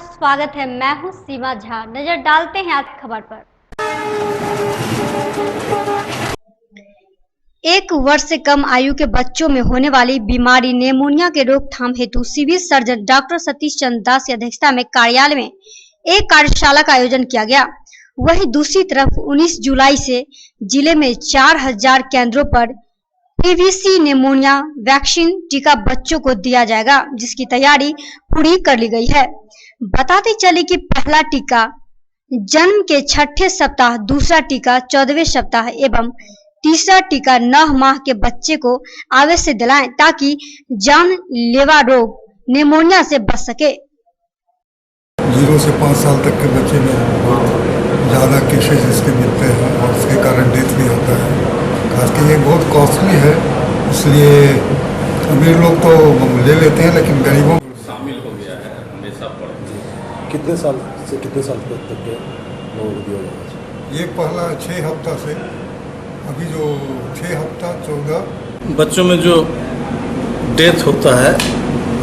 स्वागत है। मैं हूं सीमा झा। नजर डालते हैं आज की खबर पर। 1 वर्ष से कम आयु के बच्चों में होने वाली बीमारी निमोनिया के रोकथाम हेतु civil surgeon doctor Satish Chandra दास की अध्यक्षता में कार्यालय में एक कार्यशाला का आयोजन किया गया। वहीं दूसरी तरफ 19 जुलाई से जिले में 4000 केंद्रों पर पीवीसी निमोनिया वैक्सीन टीका बच्चों को दिया जाएगा, जिसकी तैयारी पूरी कर ली गई है। बताते चले कि पहला टीका जन्म के 6ठे सप्ताह, दूसरा टीका 14वें सप्ताह एवं तीसरा टीका 9 माह के बच्चे को अवश्य दिलाएं ताकि जानलेवा रोग निमोनिया से बच सके। 0 से 5 साल तक के बच्चे में बहुत ज़्यादा केसेस इसके मिलते हैं और उसके कारण डेथ भी होता है। खासकर ये बहुत कॉस्टली है, इसलिए अमीर लोग तो ले लेते हैं, लेकिन गरीबों शामिल हो गया है हमेशा पर। कितने साल से कितने साल तक के लोगों को दिया जाएगा? ये पहला 6 हफ्ता से अभी जो 6 हफ्ता 14 बच्चों में जो डेथ होता है,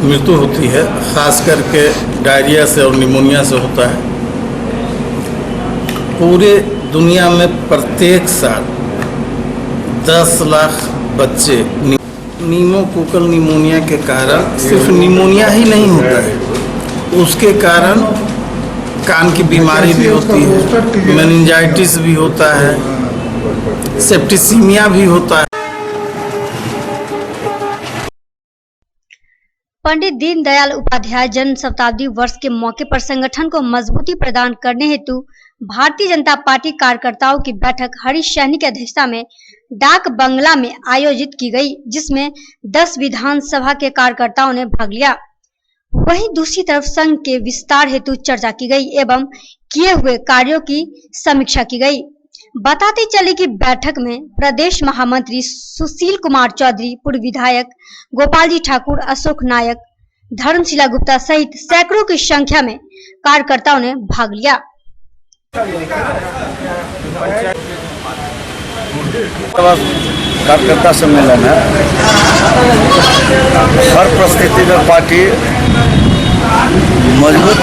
मृत्यु होती है, खास करके डायरिया से और निमोनिया से होता है। पूरे दुनिया में प्रत्येक साल 10 लाख बच्चे न्यूमोकोकल निमोनिया के कारण, सिर्फ निमोनिया ही नहीं होता है, उसके कारण कान की बीमारी भी होती है, मेनिंजाइटिस भी होता है, सेप्टिसीमिया भी होता है। पंडित दीनदयाल उपाध्याय जन्म शताब्दी वर्ष के मौके पर संगठन को मजबूती प्रदान करने हेतु भारतीय जनता पार्टी कार्यकर्ताओं की बैठक हरीश सैनी की अध्यक्षता में डाक बंगला में आयोजित की गई, जिसमें 10 विधानसभा के कार्यकर्ताओं ने भाग लिया। वहीं दूसरी तरफ संघ के विस्तार हेतु चर्चा की गई एवं किए हुए कार्यों की समीक्षा की गई। बताते चले कि बैठक में प्रदेश महामंत्री सुशील कुमार चौधरी, पूर्व विधायक गोपाल जी ठाकुर, अशोक नायक, धर्मशिला गुप्ता सहित सैकड़ों की संख्या में कार्यकर्ताओं ने भाग लिया। कार्यकर्ता सम्मेलन है। हर परिस्थिति में पार्टी मजबूत।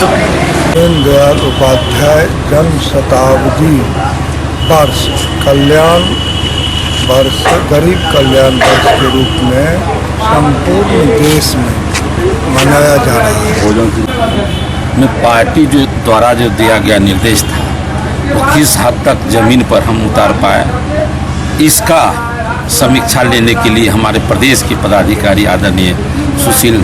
दीनदयाल उपाध्याय जन्म शताब्दी वर्ष कल्याण वर्ष, गरीब कल्याण वर्ष के रूप में संपूर्ण देश में मनाया जा रहा है। पार्टी जो द्वारा जो दिया गया निर्देश था वो किस हद तक जमीन पर हम उतार पाए, इसका समीक्षा लेने के लिए हमारे प्रदेश के पदाधिकारी आदरणीय सुशील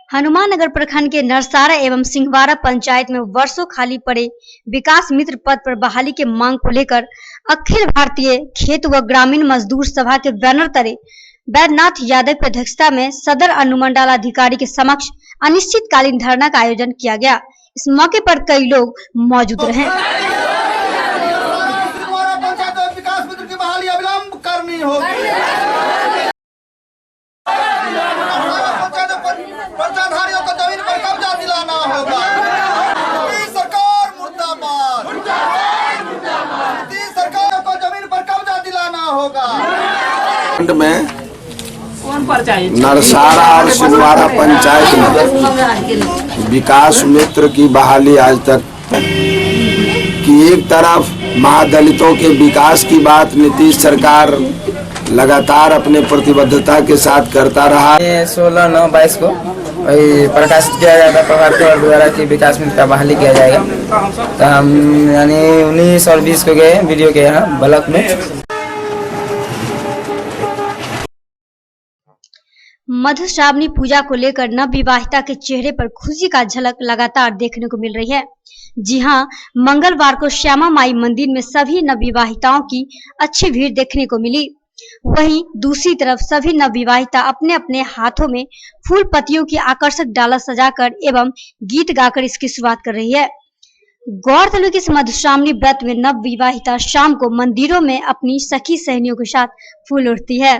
हनुमाननगर प्रखंड के नरसारा एवं सिंहवारा पंचायत में वर्षों खाली पड़े विकास मित्र पद पर बहाली के मांग को लेकर अखिल भारतीय खेत व ग्रामीण मजदूर सभा के बैनर तले बैद्यनाथ यादव की अध्यक्षता में सदर अनुमंडल अधिकारी के समक्ष अनिश्चितकालीन धरना का आयोजन किया गया। इस मौके पर कई लोग मौजूद रहे। विकास मित्र की बहाली अविलंब करनी होगी। पर्चाधारियों को जमीन पर कब्जा दिलाना होगा। सरकार मुर्दाबाद। सरकार को जमीन पर कब्जा दिलाना होगा। में नरसारा और सिंहवारा पंचायत में विकास मित्र की बहाली आज तक कि एक तरफ महादलितों के विकास की बात नीतीश सरकार लगातार अपने प्रतिबद्धता के साथ करता रहा। 16/9/22 को प्रकाशित किया जाएगा प्रभात खबर द्वारा कि विकास मित्र का बहाली किया जाएगा। तो हम यानी 19 और 20 को गए वीडियो के यहाँ ब्लॉक में। मधुश्रावणी पूजा को लेकर नवविवाहिता के चेहरे पर खुशी का झलक लगातार देखने को मिल रही है। जी हां, मंगलवार को श्यामा माई मंदिर में सभी नवविवाहिताओं की अच्छी भीड़ देखने को मिली। वहीं दूसरी तरफ सभी नवविवाहिता अपने अपने हाथों में फूल पत्तियों की आकर्षक डाला सजाकर एवं गीत गाकर इसकी शुरुआत कर रही है। गौरतलब कि इस मधुश्रावणी व्रत में नवविवाहिता शाम को मंदिरों में अपनी सखी सहेलियों के साथ फूल उड़ती है।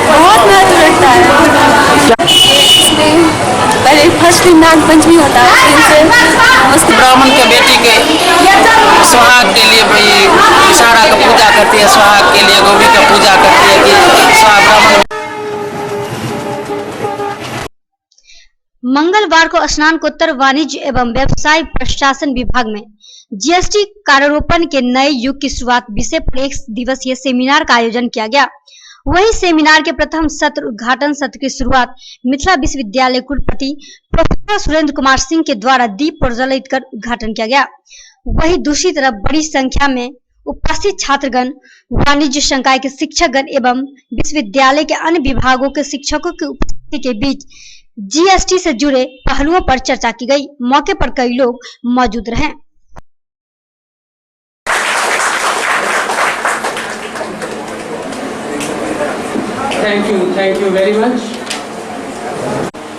बहुत महत्व रखता है। फर्स्ट दिन नाग पंचमी होता है, मस्त ब्राह्मण के बेटी के सुहाग के लिए भाई इशारा का पूजा करती है, सुहाग के लिए गौरी का पूजा करती है कि सुहाग ब्राह्मण। मंगलवार को स्नातकोत्तर वाणिज्य एवं व्यवसाय प्रशासन विभाग में जीएसटी कार्यारोपण के नए युग की शुरुआत विषय पर 1 दिवसीय सेमिनार का आयोजन किया गया। वहीं सेमिनार के प्रथम सत्र उद्घाटन सत्र की शुरुआत मिथिला विश्वविद्यालय कुलपति प्रोफेसर सुरेंद्र कुमार सिंह के द्वारा दीप प्रज्वलित कर उद्घाटन किया गया। वहीं दूसरी तरफ बड़ी संख्या में उपस्थित छात्रगण, वाणिज्य संकाय के शिक्षकगण एवं विश्वविद्यालय के अन्य विभागों के शिक्षकों की उपस्थिति के बीच जीएसटी से जुड़े पहलुओं पर चर्चा की गई। मौके पर कई लोग मौजूद रहे। Thank you very much.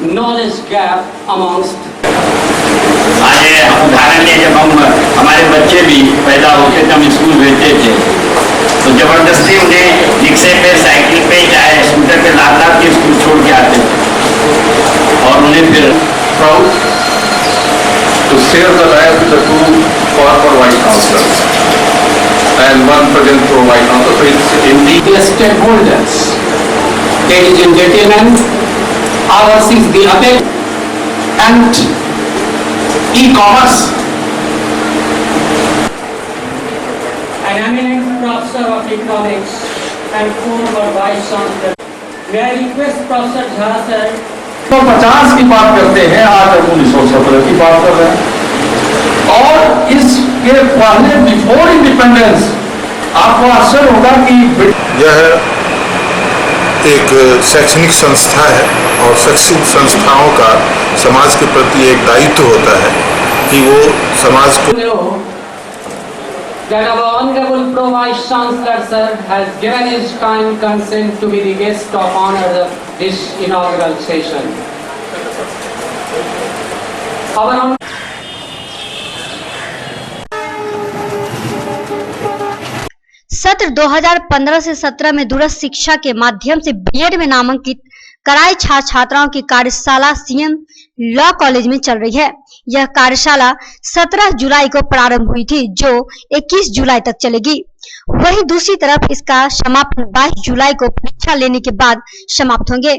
Knowledge gap amongst. आज उदाहरण लिए जब हमारे बच्चे भी पैदा होते थे, हम स्कूल भेजते थे तो जबरदस्ती उन्हें रिक्शे पे, साइकिल पे, चाहे स्कूटर पे लाद के स्कूल छोड़ के आते थे और उन्हें फिर proud to share the life with the 2 former Vice Chancellors and 1 present Vice Chancellor. So it's indeed the stakeholders. Ladies and gentlemen, ours is the other and e-commerce. An eminent professor of economics and former Vice Chancellor. May I request Professor Jha sir. 50 की बात करते हैं, आज हम 1917 की बात कर रहे हैं और इसके पहले बिफोर इंडिपेंडेंस आपको आश्चर्य होगा कि यह एक शैक्षणिक संस्था है और शैक्षिक संस्थाओं का समाज के प्रति एक दायित्व होता है कि वो समाज को that our Honorable Pro Vice Chancellor sir has given his kind consent to be the guest of honor this inaugural session. सत्र 2015 से 17 में दूरस्थ शिक्षा के माध्यम से बीएड में नामांकित कराए छात्राओं की कार्यशाला सीएम लॉ कॉलेज में चल रही है। यह कार्यशाला 17 जुलाई को प्रारंभ हुई थी जो 21 जुलाई तक चलेगी। वहीं दूसरी तरफ इसका समापन 22 जुलाई को परीक्षा लेने के बाद समाप्त होंगे।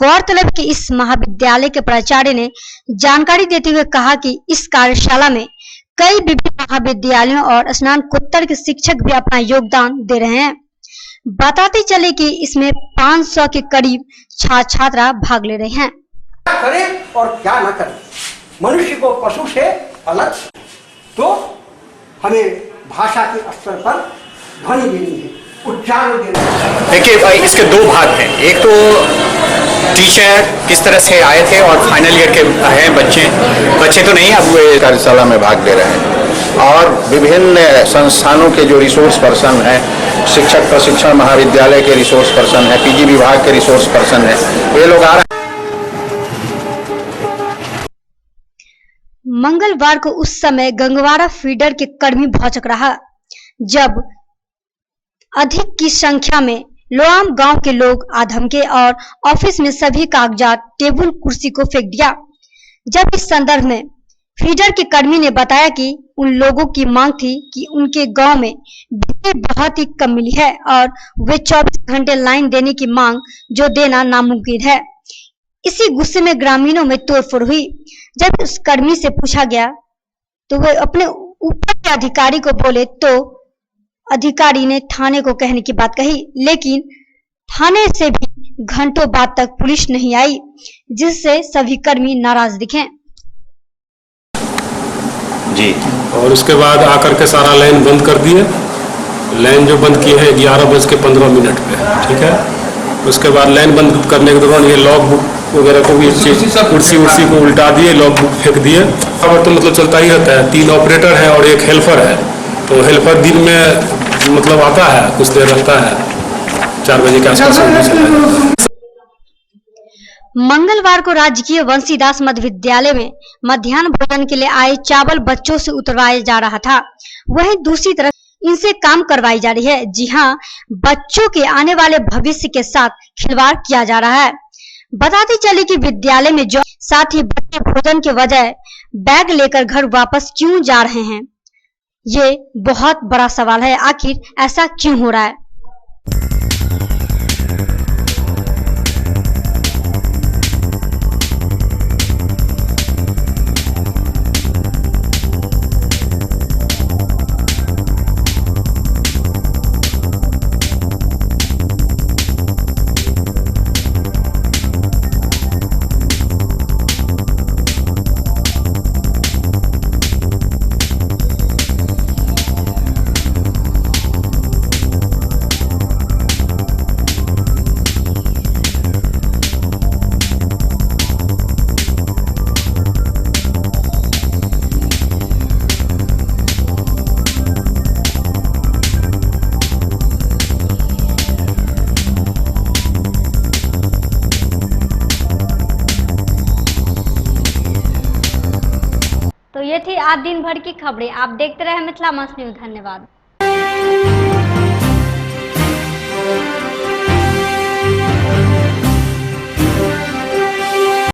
गौरतलब कि इस महाविद्यालय के प्राचार्य ने जानकारी देते हुए कहा कि इस कार्यशाला में कई विभिन्न महाविद्यालयों और स्नातकोत्तर के शिक्षक भी अपना योगदान दे रहे हैं। बताते चले कि इसमें 500 के करीब छात्र भाग ले रहे हैं। क्या करें और क्या न करें, मनुष्य को पशु से अलग, तो हमें भाषा के स्तर पर ध्वनि देनी है, उच्चारण देना है। देखिए भाई, इसके 2 भाग हैं। एक तो टीचर किस तरह से आए थे और फाइनल ईयर के हैं बच्चे तो नहीं, अब वे कार्यशाला में भाग ले रहे हैं और विभिन्न संस्थानों के जो रिसोर्स पर्सन हैं, शिक्षक प्रशिक्षण महाविद्यालय के रिसोर्स पर्सन है, पीजी विभाग के रिसोर्स पर्सन है, वे लोग आ रहे हैं। मंगलवार को उस समय गंगवाड़ा फीडर के कर्मी भौचक रहा जब अधिक की संख्या में लोआम गांव के लोग आधमके और ऑफिस में सभी कागजात टेबल कुर्सी को फेंक दिया। जब इस संदर्भ में फीडर के कर्मी ने बताया कि उन लोगों की मांग थी कि उनके गांव में बिजली बहुत ही कम मिली है और वे 24 घंटे लाइन देने की मांग जो देना नामुमकिन है। इसी गुस्से में ग्रामीणों में तोड़फोड़ हुई। जब उस कर्मी से पूछा गया तो वे अपने ऊपर के अधिकारी को बोले तो अधिकारी ने थाने को कहने की बात कही, लेकिन थाने से भी घंटों बाद तक पुलिस नहीं आई, जिससे सभी कर्मी नाराज दिखे। जी, और उसके बाद आकर के सारा लाइन बंद कर दिए। लाइन जो बंद की है 11:15 पे, ठीक है। उसके बाद लाइन बंद करने के दौरान ये लॉग बुक वगैरह को भी कुर्सी उर्सी को उल्टा दिए, लॉग बुक फेंक दिए। अब तो मतलब चलता ही रहता है। 3 ऑपरेटर है और 1 हेल्पर है, तो हेल्पर दिन में मतलब आता है, कुछ देर रहता है, 4 बजे के आसपास। मंगलवार को राजकीय वंशीदास मध्य विद्यालय में मध्याह्न भोजन के लिए आए चावल बच्चों से उतरवाया जा रहा था। वहीं दूसरी तरफ इनसे काम करवाई जा रही है। जी हां, बच्चों के आने वाले भविष्य के साथ खिलवाड़ किया जा रहा है। बताते चले कि विद्यालय में जो साथ ही बच्चे भोजन के बजाय बैग लेकर घर वापस क्यों जा रहे हैं, ये बहुत बड़ा सवाल है। आखिर ऐसा क्यों हो रहा है? तो ये थी आज दिन भर की खबरें। आप देखते रहे मिथिला मस्ट न्यूज। धन्यवाद।